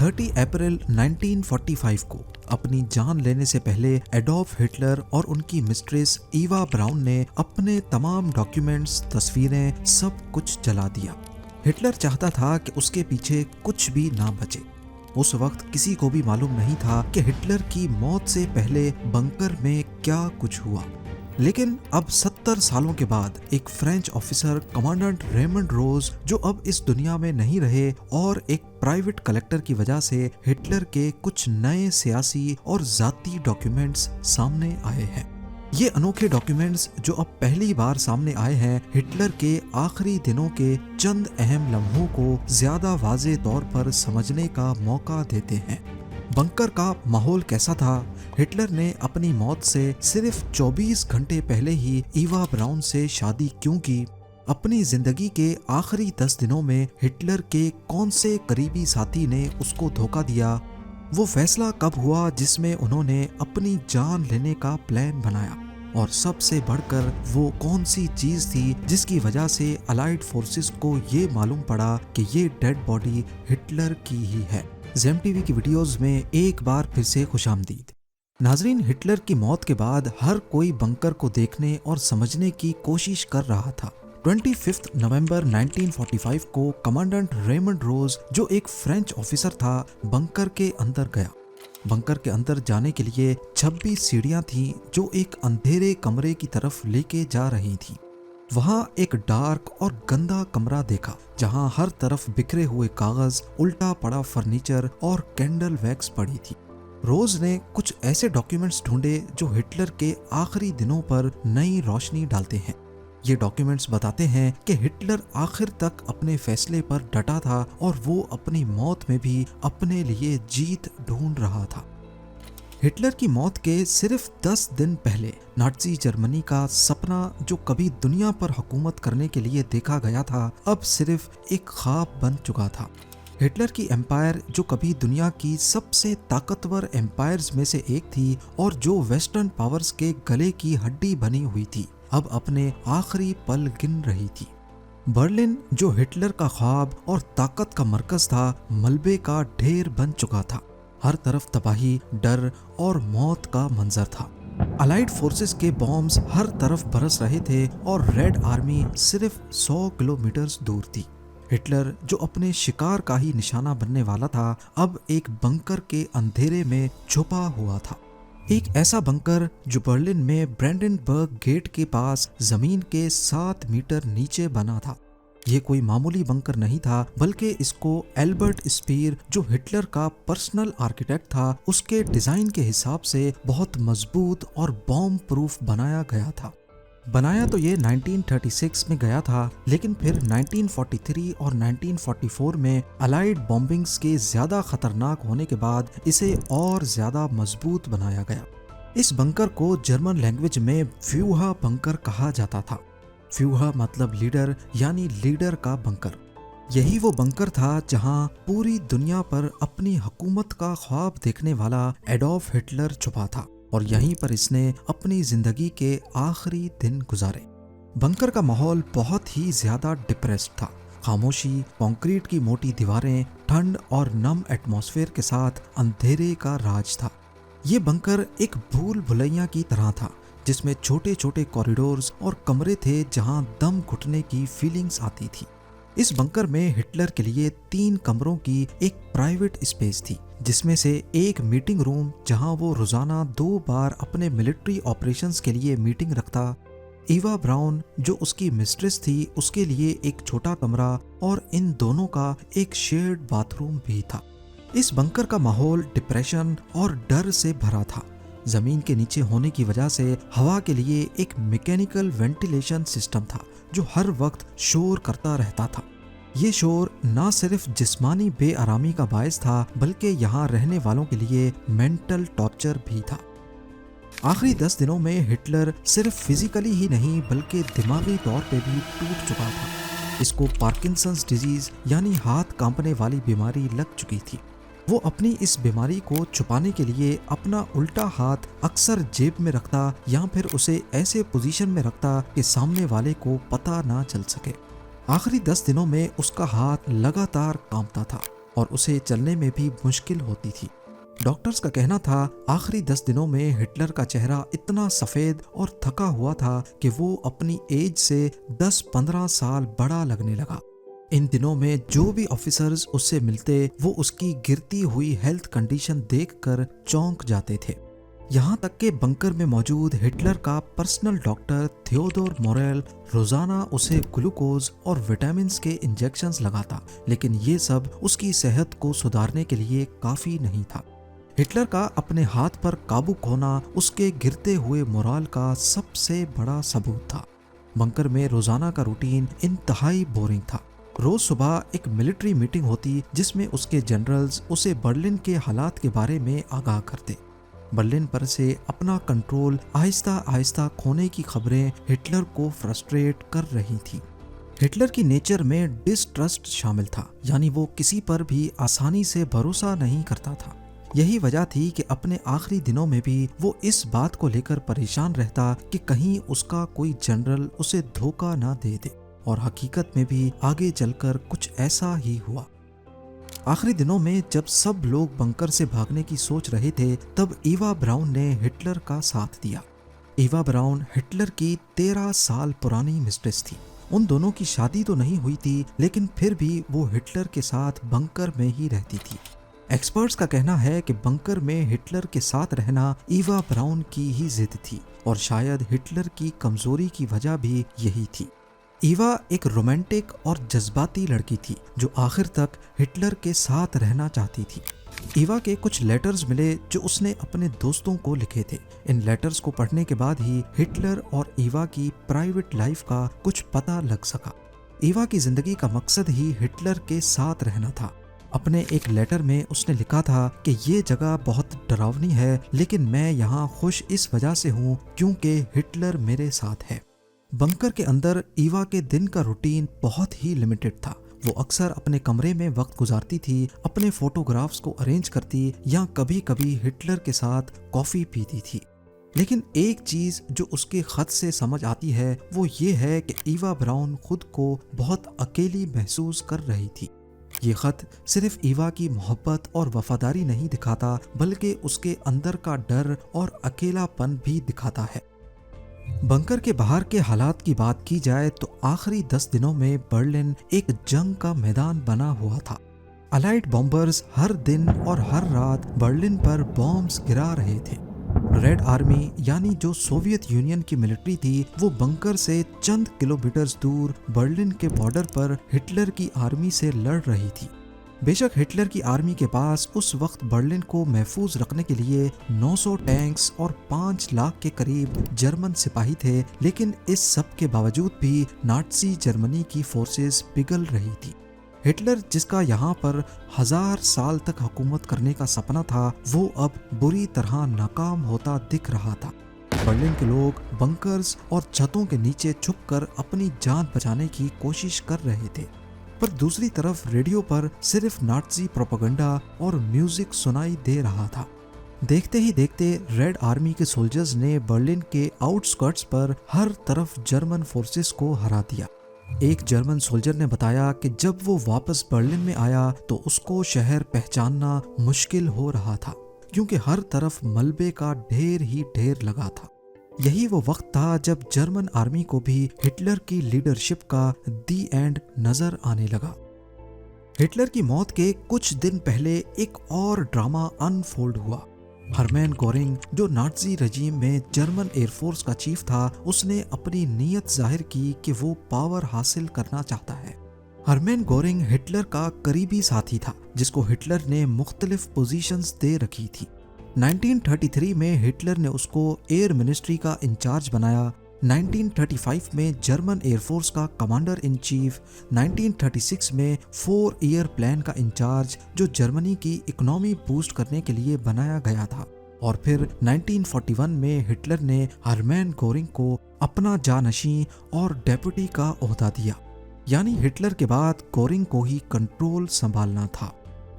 30 अप्रैल 1945 को अपनी जान लेने से पहले एडोल्फ हिटलर और उनकी मिस्ट्रेस ईवा ब्राउन ने अपने तमाम डॉक्यूमेंट्स, तस्वीरें, सब कुछ जला दिया। हिटलर चाहता था कि उसके पीछे कुछ भी ना बचे। उस वक्त किसी को भी मालूम नहीं था कि हिटलर की मौत से पहले बंकर में क्या कुछ हुआ। लेकिन अब 70 सालों के बाद एक फ्रेंच ऑफिसर कमांडेंट रेमंड रोज, जो अब इस दुनिया में नहीं रहे, और एक प्राइवेट कलेक्टर की वजह से हिटलर के कुछ नए सियासी और जाती डॉक्यूमेंट्स सामने आए हैं। ये अनोखे डॉक्यूमेंट्स जो अब पहली बार सामने आए हैं, हिटलर के आखिरी दिनों के चंद अहम लम्हों को ज्यादा वाज़े तौर पर समझने का मौका देते हैं। बंकर का माहौल कैसा था? हिटलर ने अपनी मौत से सिर्फ 24 घंटे पहले ही ईवा ब्राउन से शादी क्यों की? अपनी जिंदगी के आखिरी 10 दिनों में हिटलर के कौन से करीबी साथी ने उसको धोखा दिया? वो फैसला कब हुआ जिसमें उन्होंने अपनी जान लेने का प्लान बनाया? और सबसे बढ़कर वो कौन सी चीज थी जिसकी वजह से अलाइड फोर्सेस को ये मालूम पड़ा कि ये डेड बॉडी हिटलर की ही है? ज़ेम टीवी की वीडियोस में एक बार फिर से खुशामदीद। नाजरीन, हिटलर की मौत के बाद हर कोई बंकर को देखने और समझने की कोशिश कर रहा था। 25 नवंबर 1945 को कमांडेंट रेमंड रोज, जो एक फ्रेंच ऑफिसर था, बंकर के अंदर गया। बंकर के अंदर जाने के लिए 26 सीढ़ियां थीं जो एक अंधेरे कमरे की तरफ लेके जा रही थीं। वहां एक डार्क और गंदा कमरा देखा जहां हर तरफ बिखरे हुए कागज, उल्टा पड़ा फर्नीचर और कैंडल वैक्स पड़ी थी। रोज ने कुछ ऐसे डॉक्यूमेंट्स ढूंढे जो हिटलर के आखिरी दिनों पर नई रोशनी डालते हैं। ये डॉक्यूमेंट्स बताते हैं कि हिटलर आखिर तक अपने फैसले पर डटा था और वो अपनी मौत में भी अपने लिए जीत ढूंढ रहा था। हिटलर की मौत के सिर्फ 10 दिन पहले नाज़ी जर्मनी का सपना, जो कभी दुनिया पर हुकूमत करने के लिए देखा गया था, अब सिर्फ एक ख्वाब बन चुका था। हिटलर की एम्पायर, जो कभी दुनिया की सबसे ताकतवर एम्पायर्स में से एक थी और जो वेस्टर्न पावर्स के गले की हड्डी बनी हुई थी, अब अपने आखिरी पल गिन रही थी। बर्लिन, जो हिटलर का ख्वाब और ताकत का मरकज था, मलबे का ढेर बन चुका था। हर तरफ तबाही, डर और मौत का मंजर था। अलाइड फोर्सेस के बॉम्ब्स हर तरफ बरस रहे थे और रेड आर्मी सिर्फ 100 किलोमीटर दूर थी। हिटलर, जो अपने शिकार का ही निशाना बनने वाला था, अब एक बंकर के अंधेरे में छुपा हुआ था। एक ऐसा बंकर जो बर्लिन में ब्रेंडेनबर्ग गेट के पास जमीन के 7 मीटर नीचे बना था। ये कोई मामूली बंकर नहीं था, बल्कि इसको एल्बर्ट स्पीर, जो हिटलर का पर्सनल आर्किटेक्ट था, उसके डिजाइन के हिसाब से बहुत मजबूत और बॉम्ब प्रूफ बनाया गया था। बनाया तो ये 1936 में गया था, लेकिन फिर 1943 और 1944 में अलाइड बॉम्बिंग्स के ज्यादा खतरनाक होने के बाद इसे और ज्यादा मजबूत बनाया गया। इस बंकर को जर्मन लैंग्वेज में फ्यूहा बंकर कहा जाता था। फ्यूहा मतलब लीडर, यानी लीडर का बंकर। यही वो बंकर था जहां पूरी दुनिया पर अपनी हुकूमत का ख्वाब देखने वाला एडोल्फ हिटलर छुपा था और यहीं पर इसने अपनी जिंदगी के आखिरी दिन गुजारे। बंकर का माहौल बहुत ही ज्यादा डिप्रेस्ड था। खामोशी, कंक्रीट की मोटी दीवारें, ठंड और नम एटमॉस्फेयर के साथ अंधेरे का राज था। ये बंकर एक भूल भुलैया की तरह था, जिसमें छोटे छोटे कॉरिडोर्स और कमरे थे जहां दम घुटने की फीलिंग्स आती थी। इस बंकर में हिटलर के लिए 3 कमरों की एक प्राइवेट स्पेस थी, जिसमें से एक मीटिंग रूम जहां वो रोजाना 2 बार अपने मिलिट्री ऑपरेशंस के लिए मीटिंग रखता। ईवा ब्राउन, जो उसकी मिस्ट्रेस थी, उसके लिए एक छोटा कमरा और इन दोनों का एक शेयर्ड बाथरूम भी था। इस बंकर का माहौल डिप्रेशन और डर से भरा था। जमीन के नीचे होने की वजह से हवा के लिए एक मैकेनिकल वेंटिलेशन सिस्टम था जो हर वक्त शोर करता रहता था। ये शोर न सिर्फ जिस्मानी बेआरामी का बायस था, बल्कि यहाँ रहने वालों के लिए मेंटल टॉर्चर भी था। आखिरी 10 दिनों में हिटलर सिर्फ फिजिकली ही नहीं बल्कि दिमागी तौर पे भी टूट चुका था। इसको पार्किंसंस डिजीज यानी हाथ कांपने वाली बीमारी लग चुकी थी। वो अपनी इस बीमारी को छुपाने के लिए अपना उल्टा हाथ अक्सर जेब में रखता या फिर उसे ऐसे पोजीशन में रखता कि सामने वाले को पता ना चल सके। आखिरी 10 दिनों में उसका हाथ लगातार कांपता था और उसे चलने में भी मुश्किल होती थी। डॉक्टर्स का कहना था आखिरी 10 दिनों में हिटलर का चेहरा इतना सफेद और थका हुआ था कि वो अपनी एज से 10-15 साल बड़ा लगने लगा। इन दिनों में जो भी ऑफिसर्स उससे मिलते वो उसकी गिरती हुई हेल्थ कंडीशन देखकर चौंक जाते थे। यहाँ तक कि बंकर में मौजूद हिटलर का पर्सनल डॉक्टर थियोडोर मोरेल रोजाना उसे ग्लूकोज और विटामिन्स के इंजेक्शंस लगाता, लेकिन ये सब उसकी सेहत को सुधारने के लिए काफी नहीं था। हिटलर का अपने हाथ पर काबू खोना उसके गिरते हुए मोराल का सबसे बड़ा सबूत था। बंकर में रोजाना का रूटीन इंतहाई बोरिंग था। रोज सुबह एक मिलिट्री मीटिंग होती जिसमें उसके जनरल्स उसे बर्लिन के हालात के बारे में आगाह करते। बर्लिन पर से अपना कंट्रोल आहिस्ता आहिस्ता खोने की खबरें हिटलर को फ्रस्ट्रेट कर रही थी। हिटलर की नेचर में डिस्ट्रस्ट शामिल था, यानी वो किसी पर भी आसानी से भरोसा नहीं करता था। यही वजह थी कि अपने आखिरी दिनों में भी वो इस बात को लेकर परेशान रहता कि कहीं उसका कोई जनरल उसे धोखा ना दे दे, और हकीकत में भी आगे चलकर कुछ ऐसा ही हुआ। आखिरी दिनों में जब सब लोग बंकर से भागने की सोच रहे थे, तब ईवा ब्राउन ने हिटलर का साथ दिया। ईवा ब्राउन हिटलर की 13 साल पुरानी मिस्ट्रेस थी। उन दोनों की शादी तो नहीं हुई थी, लेकिन फिर भी वो हिटलर के साथ बंकर में ही रहती थी। एक्सपर्ट्स का कहना है कि बंकर में हिटलर के साथ रहना ईवा ब्राउन की ही जिद थी, और शायद हिटलर की कमजोरी की वजह भी यही थी। ईवा एक रोमांटिक और जज्बाती लड़की थी जो आखिर तक हिटलर के साथ रहना चाहती थी। ईवा के कुछ लेटर्स मिले जो उसने अपने दोस्तों को लिखे थे। इन लेटर्स को पढ़ने के बाद ही हिटलर और ईवा की प्राइवेट लाइफ का कुछ पता लग सका। ईवा की जिंदगी का मकसद ही हिटलर के साथ रहना था। अपने एक लेटर में उसने लिखा था कि ये जगह बहुत डरावनी है, लेकिन मैं यहाँ खुश इस वजह से हूँ क्योंकि हिटलर मेरे साथ है। बंकर के अंदर ईवा के दिन का रूटीन बहुत ही लिमिटेड था। वो अक्सर अपने कमरे में वक्त गुजारती थी, अपने फोटोग्राफ्स को अरेंज करती या कभी कभी हिटलर के साथ कॉफी पीती थी। लेकिन एक चीज जो उसके खत से समझ आती है वो ये है कि ईवा ब्राउन खुद को बहुत अकेली महसूस कर रही थी। ये खत सिर्फ ईवा की मोहब्बत और वफादारी नहीं दिखाता, बल्कि उसके अंदर का डर और अकेलापन भी दिखाता है। बंकर के बाहर के हालात की बात की जाए तो आखिरी 10 दिनों में बर्लिन एक जंग का मैदान बना हुआ था। अलाइड बॉम्बर्स हर दिन और हर रात बर्लिन पर बॉम्ब्स गिरा रहे थे। रेड आर्मी यानी जो सोवियत यूनियन की मिलिट्री थी, वो बंकर से चंद किलोमीटर दूर बर्लिन के बॉर्डर पर हिटलर की आर्मी से लड़ रही थी। बेशक हिटलर की आर्मी के पास उस वक्त बर्लिन को महफूज रखने के लिए 900 टैंक्स और 5 लाख के करीब जर्मन सिपाही थे, लेकिन इस सब के बावजूद भी नाज़ी जर्मनी की फोर्सेस पिघल रही थी। हिटलर जिसका यहाँ पर 1000 साल तक हुकूमत करने का सपना था, वो अब बुरी तरह नाकाम होता दिख रहा था। बर्लिन के लोग बंकर्स और छतों के नीचे छुपकर अपनी जान बचाने की कोशिश कर रहे थे, पर दूसरी तरफ रेडियो पर सिर्फ नाज़ी प्रोपेगेंडा और म्यूजिक सुनाई दे रहा था। देखते ही देखते रेड आर्मी के सोल्जर्स ने बर्लिन के आउटस्कर्ट्स पर हर तरफ जर्मन फोर्सेस को हरा दिया। एक जर्मन सोल्जर ने बताया कि जब वो वापस बर्लिन में आया तो उसको शहर पहचानना मुश्किल हो रहा था, क्योंकि हर तरफ मलबे का ढेर ही ढेर लगा था। यही वो वक्त था जब जर्मन आर्मी को भी हिटलर की लीडरशिप का दी एंड नजर आने लगा। हिटलर की मौत के कुछ दिन पहले एक और ड्रामा अनफोल्ड हुआ। हरमैन गोरिंग, जो नाज़ी रजीम में जर्मन एयरफोर्स का चीफ था, उसने अपनी नीयत जाहिर की कि वो पावर हासिल करना चाहता है। हरमैन गोरिंग हिटलर का करीबी साथी था, जिसको हिटलर ने मुख्तलिफ पोजीशंस दे रखी थी। 1933 में हिटलर ने उसको एयर मिनिस्ट्री का इंचार्ज बनाया। 1935 में जर्मन एयरफोर्स का कमांडर इन चीफ, 1936 में 4 ईयर प्लान का इंचार्ज जो जर्मनी की इकोनॉमी बूस्ट करने के लिए बनाया गया था, और फिर 1941 में हिटलर ने हरमैन गोरिंग को अपना जानशीं और डेप्यूटी का ओहदा दिया। यानी हिटलर के बाद गोरिंग को ही कंट्रोल संभालना था।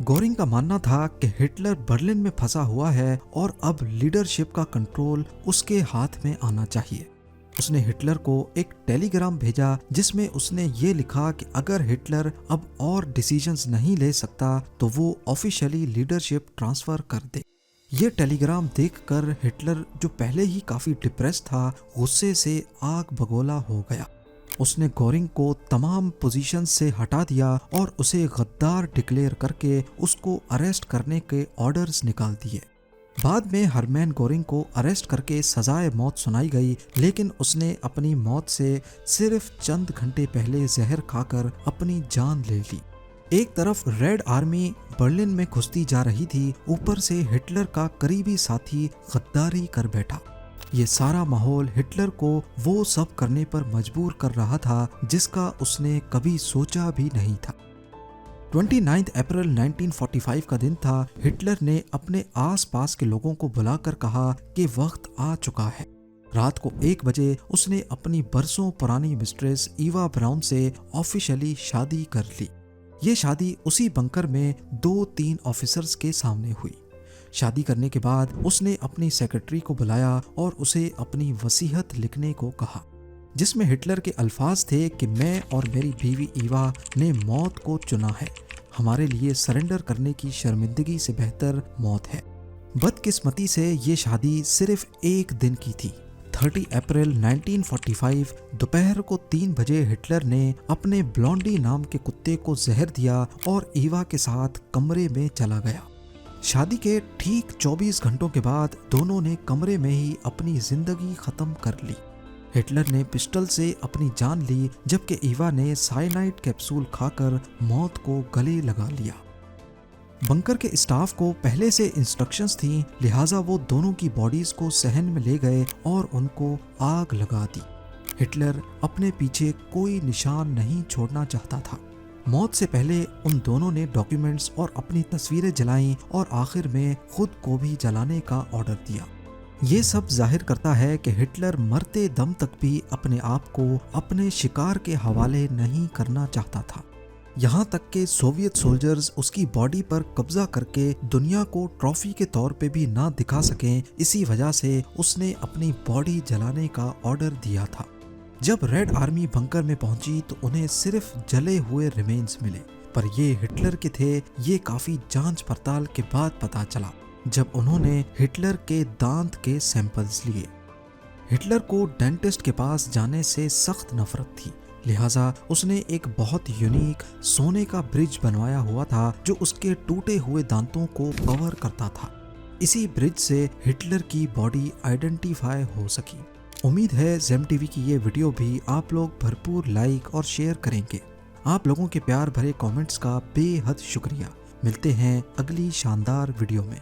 गोरिंग का मानना था कि हिटलर बर्लिन में फंसा हुआ है और अब लीडरशिप का कंट्रोल उसके हाथ में आना चाहिए। उसने हिटलर को एक टेलीग्राम भेजा जिसमें उसने ये लिखा कि अगर हिटलर अब और डिसीजंस नहीं ले सकता तो वो ऑफिशियली लीडरशिप ट्रांसफर कर दे। ये टेलीग्राम देखकर हिटलर, जो पहले ही काफी डिप्रेस था, गुस्से से आग बगोला हो गया। उसने गोरिंग को तमाम पोजीशन से हटा दिया और उसे गद्दार डिक्लेयर करके उसको अरेस्ट करने के ऑर्डर्स निकाल दिए। बाद में हरमैन गोरिंग को अरेस्ट करके सजाए मौत सुनाई गई, लेकिन उसने अपनी मौत से सिर्फ चंद घंटे पहले जहर खाकर अपनी जान ले ली। एक तरफ रेड आर्मी बर्लिन में घुसती जा रही थी, ऊपर से हिटलर का करीबी साथी गद्दारी कर बैठा। ये सारा माहौल हिटलर को वो सब करने पर मजबूर कर रहा था जिसका उसने कभी सोचा भी नहीं था। 29 अप्रैल 1945 का दिन था। हिटलर ने अपने आसपास के लोगों को बुलाकर कहा कि वक्त आ चुका है। रात को 1 बजे उसने अपनी बरसों पुरानी मिस्ट्रेस ईवा ब्राउन से ऑफिशियली शादी कर ली। ये शादी उसी बंकर में 2-3 ऑफिसर्स के सामने हुई। शादी करने के बाद उसने अपनी सेक्रेटरी को बुलाया और उसे अपनी वसीयत लिखने को कहा, जिसमें हिटलर के अल्फाज थे कि मैं और मेरी बीवी ईवा ने मौत को चुना है। हमारे लिए सरेंडर करने की शर्मिंदगी से बेहतर मौत है। बदकिस्मती से ये शादी सिर्फ 1 दिन की थी। 30 अप्रैल 1945 दोपहर को 3 बजे हिटलर ने अपने ब्लॉन्डी नाम के कुत्ते को जहर दिया और ईवा के साथ कमरे में चला गया। शादी के ठीक 24 घंटों के बाद दोनों ने कमरे में ही अपनी जिंदगी खत्म कर ली। हिटलर ने पिस्टल से अपनी जान ली, जबकि ईवा ने साइनाइड कैप्सूल खाकर मौत को गले लगा लिया। बंकर के स्टाफ को पहले से इंस्ट्रक्शंस थी, लिहाजा वो दोनों की बॉडीज को सहन में ले गए और उनको आग लगा दी। हिटलर अपने पीछे कोई निशान नहीं छोड़ना चाहता था। मौत से पहले उन दोनों ने डॉक्यूमेंट्स और अपनी तस्वीरें जलाईं और आखिर में खुद को भी जलाने का ऑर्डर दिया। ये सब जाहिर करता है कि हिटलर मरते दम तक भी अपने आप को अपने शिकार के हवाले नहीं करना चाहता था। यहाँ तक कि सोवियत सोल्जर्स उसकी बॉडी पर कब्जा करके दुनिया को ट्रॉफी के तौर पे भी ना दिखा सकें, इसी वजह से उसने अपनी बॉडी जलाने का ऑर्डर दिया था। जब रेड आर्मी बंकर में पहुंची तो उन्हें सिर्फ जले हुए रिमेन्स मिले, पर ये हिटलर के थे। ये काफी जांच पड़ताल के बाद पता चला जब उन्होंने हिटलर के दांत के सैंपल्स लिए। हिटलर को डेंटिस्ट के पास जाने से सख्त नफरत थी, लिहाजा उसने एक बहुत यूनिक सोने का ब्रिज बनवाया हुआ था जो उसके टूटे हुए दांतों को कवर करता था। इसी ब्रिज से हिटलर की बॉडी आइडेंटिफाई हो सकी। उम्मीद है जेम टीवी की ये वीडियो भी आप लोग भरपूर लाइक और शेयर करेंगे। आप लोगों के प्यार भरे कमेंट्स का बेहद शुक्रिया। मिलते हैं अगली शानदार वीडियो में।